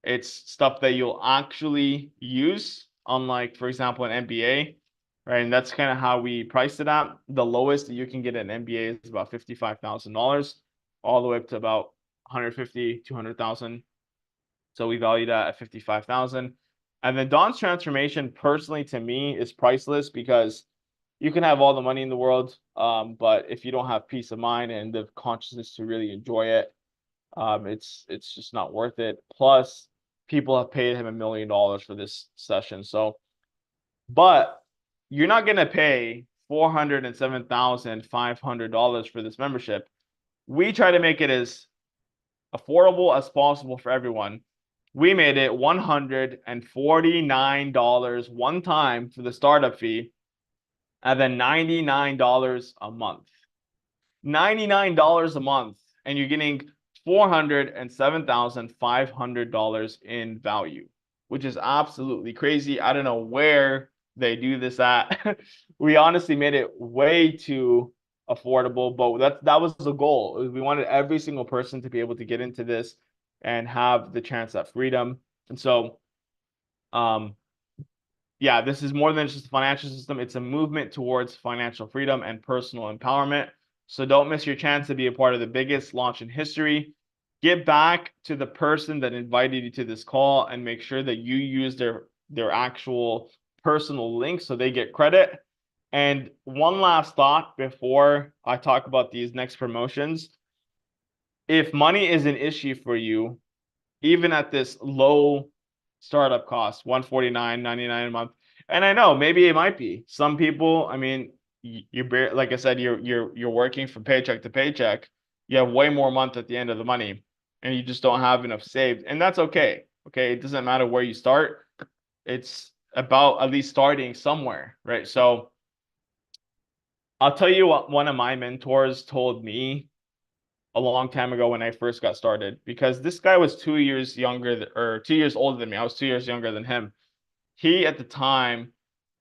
it's stuff that you'll actually use, unlike, for example, an MBA, right? And that's kind of how we priced it at. The lowest that you can get an MBA is about $55,000, all the way up to about 150, 200,000. So we value that at 55,000. And then Don's transformation, personally, to me, is priceless because you can have all the money in the world, but if you don't have peace of mind and the consciousness to really enjoy it, it's just not worth it. Plus, people have paid him $1 million for this session. So, but you're not gonna pay $407,500 for this membership. We try to make it as affordable as possible for everyone. We made it $149 one time for the startup fee, and then $99 a month. $99 a month, and you're getting $407,500 in value, which is absolutely crazy. I don't know where they do this at. We honestly made it way too affordable, but that was the goal. We wanted every single person to be able to get into this and have the chance at freedom. And so, yeah, this is more than just a financial system. It's a movement towards financial freedom and personal empowerment. So don't miss your chance to be a part of the biggest launch in history. Get back to the person that invited you to this call and make sure that you use their actual personal link so they get credit. And one last thought before I talk about these next promotions. If money is an issue for you, even at this low startup cost, $149.99 a month. And I know maybe it might be. Some people, I mean, like I said, you're working from paycheck to paycheck. You have way more month at the end of the money, and you just don't have enough saved. And that's okay. Okay. It doesn't matter where you start. It's about at least starting somewhere, right? So I'll tell you what one of my mentors told me a long time ago when I first got started, because this guy was 2 years younger or 2 years older than me. I was 2 years younger than him. He at the time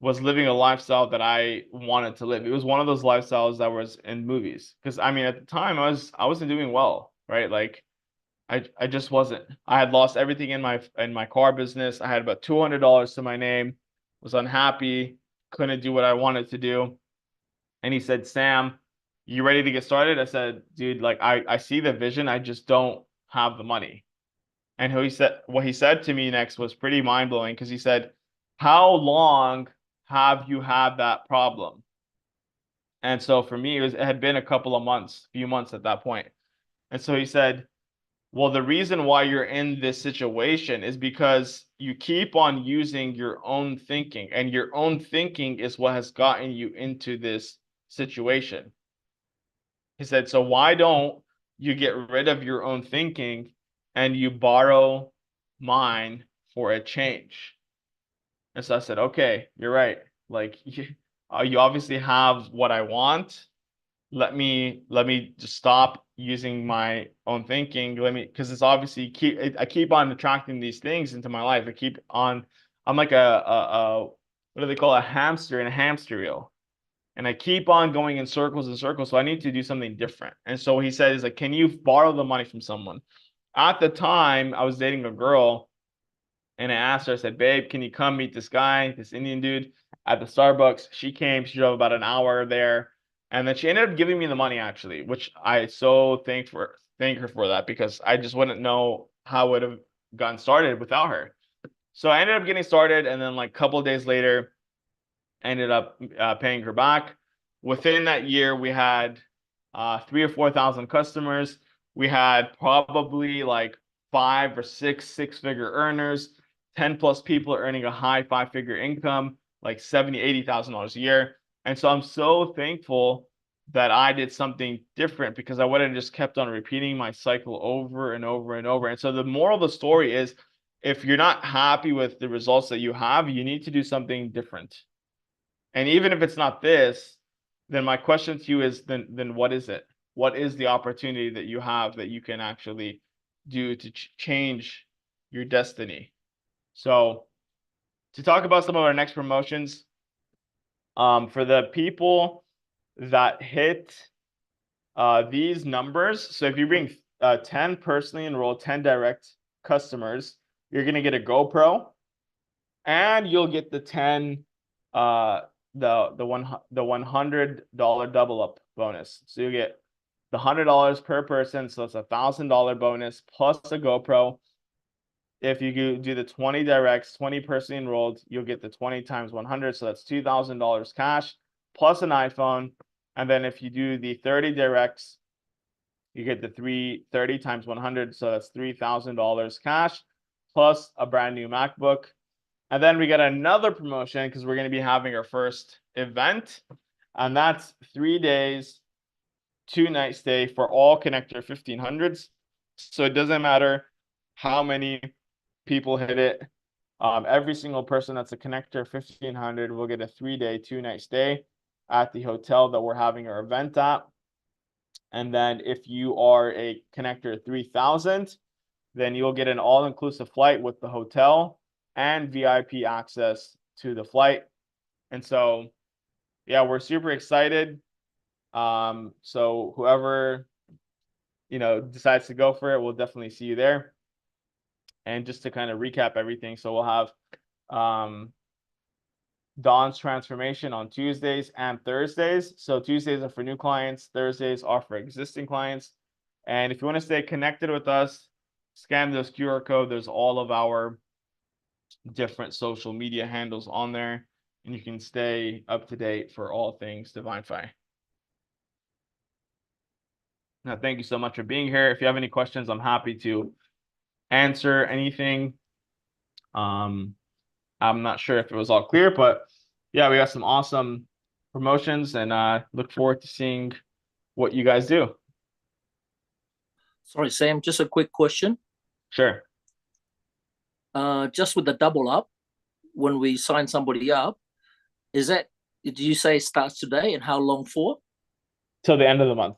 was living a lifestyle that I wanted to live. It was one of those lifestyles that was in movies. Because I mean, at the time I wasn't doing well, right? Like I just wasn't. I had lost everything in my car business. I had about $200 to my name, was unhappy, couldn't do what I wanted to do. And he said, Sam, you ready to get started? I said, dude, like I see the vision. I just don't have the money. And what he said to me next was pretty mind blowing, because he said, how long have you had that problem? And so for me, it had been a couple of months, few months at that point. And so he said, well, the reason why you're in this situation is because you keep on using your own thinking, and your own thinking is what has gotten you into this situation. He said, so why don't you get rid of your own thinking and you borrow mine for a change? And so I said, okay, you're right. Like you obviously have what I want. Let me just stop using my own thinking. Because it's obviously I keep on attracting these things into my life. I'm like a what do they call, a hamster in a hamster wheel. And I keep on going in circles and circles. So I need to do something different. And so he said, is like, can you borrow the money from someone? At the time, I was dating a girl, and I asked her, I said, babe, can you come meet this guy, this Indian dude at the Starbucks? She came, she drove about an hour there. And then she ended up giving me the money, actually, which I so thank her for that, because I just wouldn't know how it would have gotten started without her. So I ended up getting started, and then like a couple of days later, ended up paying her back. Within that year, we had 3,000 or 4,000 customers. We had probably like 5 or 6 six-figure earners, 10 plus people earning a high 5-figure income, like $70,000, $80,000 a year. And so I'm so thankful that I did something different, because I would have just kept on repeating my cycle over and over and over. And so the moral of the story is, if you're not happy with the results that you have, you need to do something different. And even if it's not this, then my question to you is, then what is it? What is the opportunity that you have that you can actually do to change your destiny? So to talk about some of our next promotions, for the people that hit these numbers, so if you bring 10 personally enrolled, 10 direct customers, you're going to get a GoPro, and you'll get the 10 the $100 double up bonus. So you get the $100 per person, so it's $1,000 bonus plus a GoPro. if you do the 20 directs, 20 personally enrolled, you'll get the 20 times 100. So that's $2,000 cash plus an iPhone. And then if you do the 30 directs, you get the 30 times 100. So that's $3,000 cash plus a brand new MacBook. And then we get another promotion because we're going to be having our first event. And that's 3 days, 2-night stay for all Connector 1500s. So it doesn't matter how many people hit it. Every single person that's a Connector 1500 will get a 3-day, 2-night stay at the hotel that we're having our event at. And then if you are a Connector 3000, then you'll get an all-inclusive flight with the hotel and VIP access to the flight. And so, yeah, we're super excited. So whoever, decides to go for it, we'll definitely see you there. And just to kind of recap everything, so we'll have Dawn's transformation on Tuesdays and Thursdays. So Tuesdays are for new clients, Thursdays are for existing clients. And if you want to stay connected with us, scan this QR code. There's all of our different social media handles on there, and you can stay up to date for all things Divinfi. Now, thank you so much for being here. If you have any questions, I'm happy to answer anything. I'm not sure if it was all clear, but yeah, we got some awesome promotions, and look forward to seeing what you guys do. Sorry, Sam, just a quick question. Sure. Just with the double up, when we sign somebody up, did you say starts today and how long for? Till the end of the month.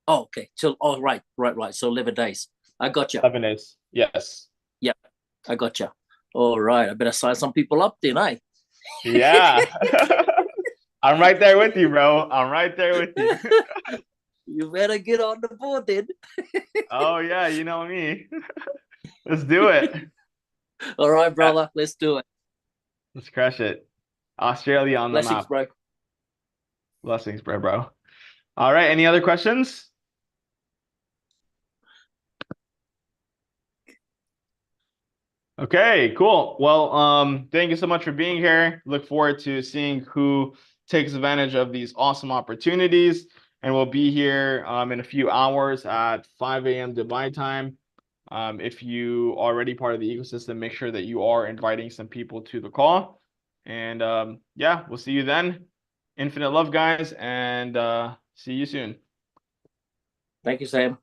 Oh, okay. Right. So 11 days. I got you. 11 days. Yes. Yeah, I got you. All right. I better sign some people up then, eh? Yeah. I'm right there with you, bro. I'm right there with you. You better get on the board then. Oh, yeah. You know me. Let's do it. All right, brother. Let's do it. Let's crush it. Australia on the map. Bro. Blessings, bro. All right. Any other questions? Okay, cool. Well, thank you so much for being here. Look forward to seeing who takes advantage of these awesome opportunities. And we'll be here in a few hours at 5 a.m. Dubai time. If you are already part of the ecosystem, make sure that you are inviting some people to the call. And yeah, we'll see you then. Infinite love, guys, and see you soon. Thank you, Sam.